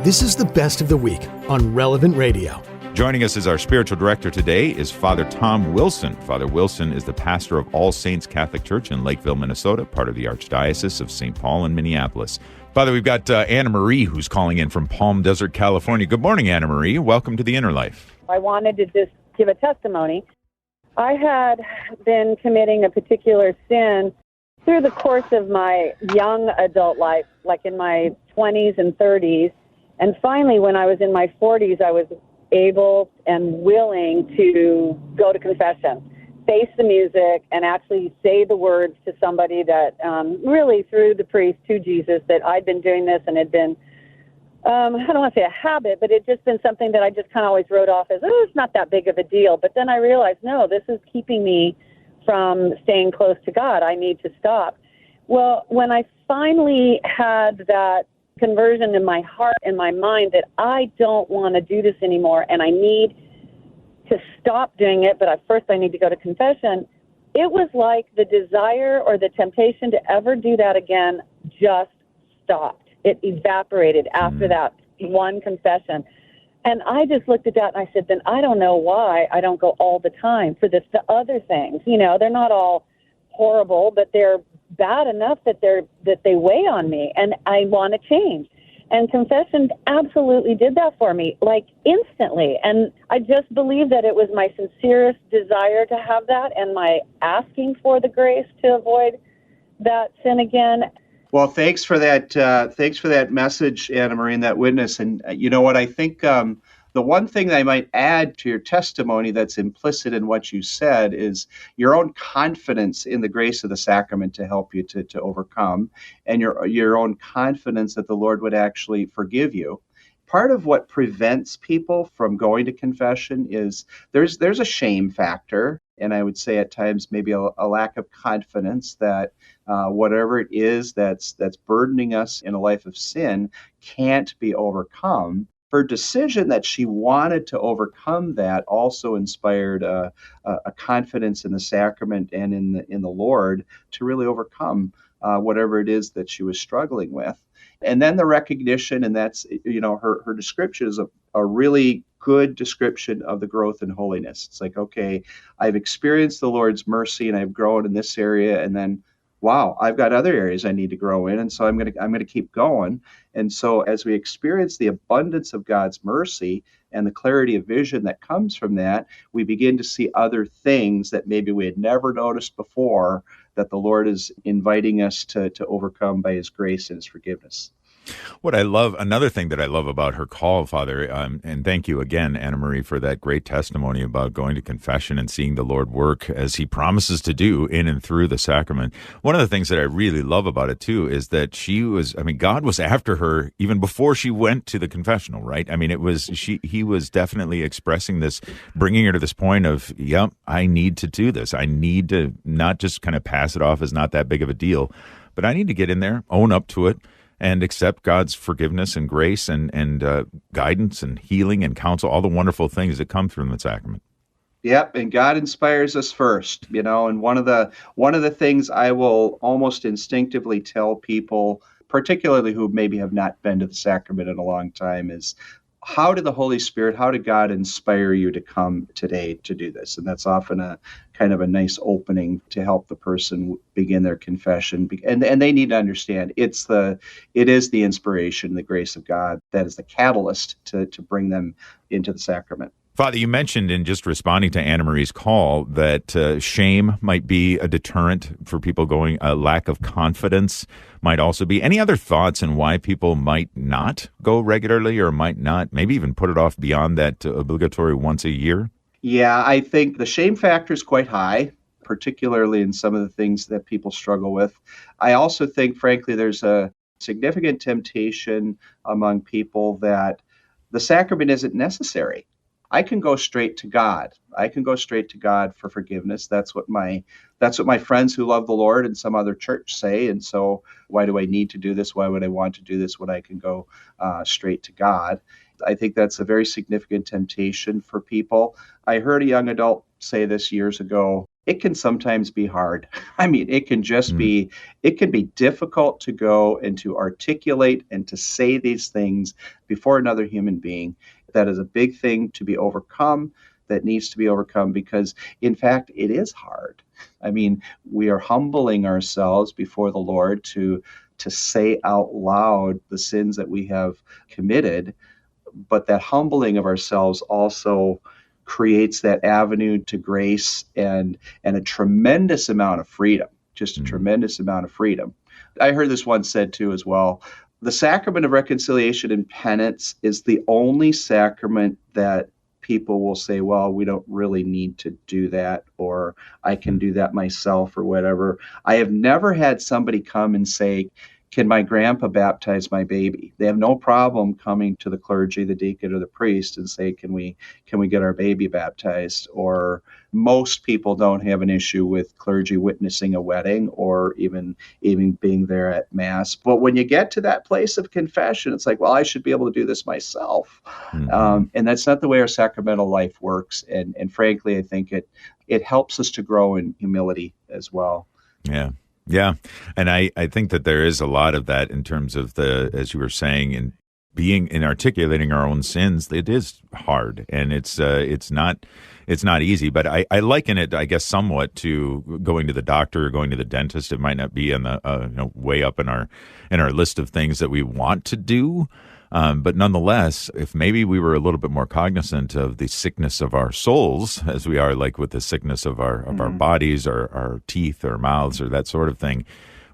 This is the best of the week on Relevant Radio. Joining us as our spiritual director today is Father Tom Wilson. Father Wilson is the pastor of All Saints Catholic Church in Lakeville, Minnesota, part of the Archdiocese of St. Paul and Minneapolis. Father, we've got Anna Marie who's calling in from Palm Desert, California. Good morning, Anna Marie. Welcome to the Inner Life. I wanted to just give a testimony. I had been committing a particular sin through the course of my young adult life, like in my 20s and 30s. And finally, when I was in my 40s, I was able and willing to go to confession, face the music, and actually say the words to somebody that really through the priest to Jesus, that I'd been doing this and had been, I don't want to say a habit, but it just been something that I just kind of always wrote off as, oh, it's not that big of a deal. But then I realized, no, this is keeping me from staying close to God. I need to stop. Well, when I finally had that conversion in my heart and my mind that I don't want to do this anymore and I need to stop doing it, but at first I need to go to confession, it was like the desire or the temptation to ever do that again just stopped. It evaporated after that one confession. And I just looked at that and I said, then I don't know why I don't go all the time for the other things. You know, they're not all horrible, but they're bad enough that they weigh on me, and I want to change. And confession absolutely did that for me, like instantly. And I just believe that it was my sincerest desire to have that and my asking for the grace to avoid that sin again. Well, thanks for that. Thanks for that message, Anna Marie, and that witness. And you know what? I think the one thing that I might add to your testimony that's implicit in what you said is your own confidence in the grace of the sacrament to help you to overcome, and your own confidence that the Lord would actually forgive you. Part of what prevents people from going to confession is there's a shame factor, and I would say at times maybe a lack of confidence that whatever it is that's burdening us in a life of sin can't be overcome. Her decision that she wanted to overcome that also inspired a confidence in the sacrament and in the Lord to really overcome whatever it is that she was struggling with. And then the recognition, and that's, you know, her description is a really good description of the growth in holiness. It's like, okay, I've experienced the Lord's mercy and I've grown in this area, and then wow, I've got other areas I need to grow in, and so I'm going to keep going. And so as we experience the abundance of God's mercy and the clarity of vision that comes from that, we begin to see other things that maybe we had never noticed before that the Lord is inviting us to overcome by His grace and His forgiveness. What I love, another thing that I love about her call, Father, and thank you again, Anna Marie, for that great testimony about going to confession and seeing the Lord work as He promises to do in and through the sacrament. One of the things that I really love about it, too, is that God was after her even before she went to the confessional, right? I mean, He was definitely expressing this, bringing her to this point of, yep, I need to do this. I need to not just kind of pass it off as not that big of a deal, but I need to get in there, own up to it, and accept God's forgiveness and grace and guidance and healing and counsel, all the wonderful things that come from the sacrament. Yep, and God inspires us first, you know, and one of the things I will almost instinctively tell people, particularly who maybe have not been to the sacrament in a long time, is how did the Holy Spirit, how did God inspire you to come today to do this? And that's often a kind of a nice opening to help the person begin their confession. And they need to understand it is the inspiration, the grace of God that is the catalyst to bring them into the sacrament. Father, you mentioned in just responding to Anna Marie's call that shame might be a deterrent for people going. A lack of confidence might also be. Any other thoughts on why people might not go regularly or might not, maybe even put it off beyond that obligatory once a year? Yeah, I think the shame factor is quite high, particularly in some of the things that people struggle with. I also think, frankly, there's a significant temptation among people that the sacrament isn't necessary. I can go straight to God. I can go straight to God for forgiveness. That's what my friends who love the Lord in some other church say. And so why do I need to do this? Why would I want to do this when I can go straight to God? I think that's a very significant temptation for people. I heard a young adult say this years ago. it can sometimes be hard. I mean, it can be difficult to go and to articulate and to say these things before another human being. That is a big thing to be overcome, that needs to be overcome, because in fact, it is hard. I mean, we are humbling ourselves before the Lord to say out loud the sins that we have committed, but that humbling of ourselves also creates that avenue to grace and a tremendous amount of freedom, just a tremendous amount of freedom. I heard this once said too as well. The sacrament of reconciliation and penance is the only sacrament that people will say, well, we don't really need to do that, or I can do that myself, or whatever. I have never had somebody come and say, can my grandpa baptize my baby? They have no problem coming to the clergy, the deacon, or the priest and say, can we get our baby baptized? Or most people don't have an issue with clergy witnessing a wedding or even being there at Mass. But when you get to that place of confession, it's like, well, I should be able to do this myself. And that's not the way our sacramental life works. And frankly, I think it helps us to grow in humility as well. Yeah. Yeah. And I think that there is a lot of that in terms of as you were saying, in articulating our own sins. It is hard, and it's not easy, but I liken it, I guess, somewhat to going to the doctor or going to the dentist. It might not be in the way up in our list of things that we want to do. But nonetheless, if maybe we were a little bit more cognizant of the sickness of our souls, as we are like with the sickness of our bodies, or our teeth, or mouths, or that sort of thing,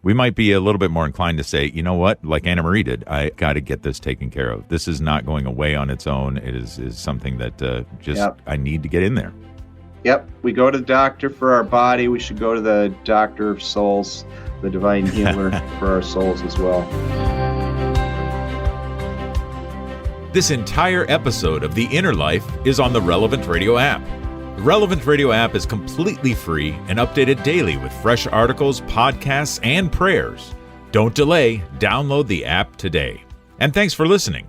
we might be a little bit more inclined to say, you know what, like Anna Marie did, I got to get this taken care of. This is not going away on its own. It is something that I need to get in there. Yep. We go to the doctor for our body. We should go to the doctor of souls, the divine healer for our souls as well. This entire episode of The Inner Life is on the Relevant Radio app. The Relevant Radio app is completely free and updated daily with fresh articles, podcasts, and prayers. Don't delay. Download the app today. And thanks for listening.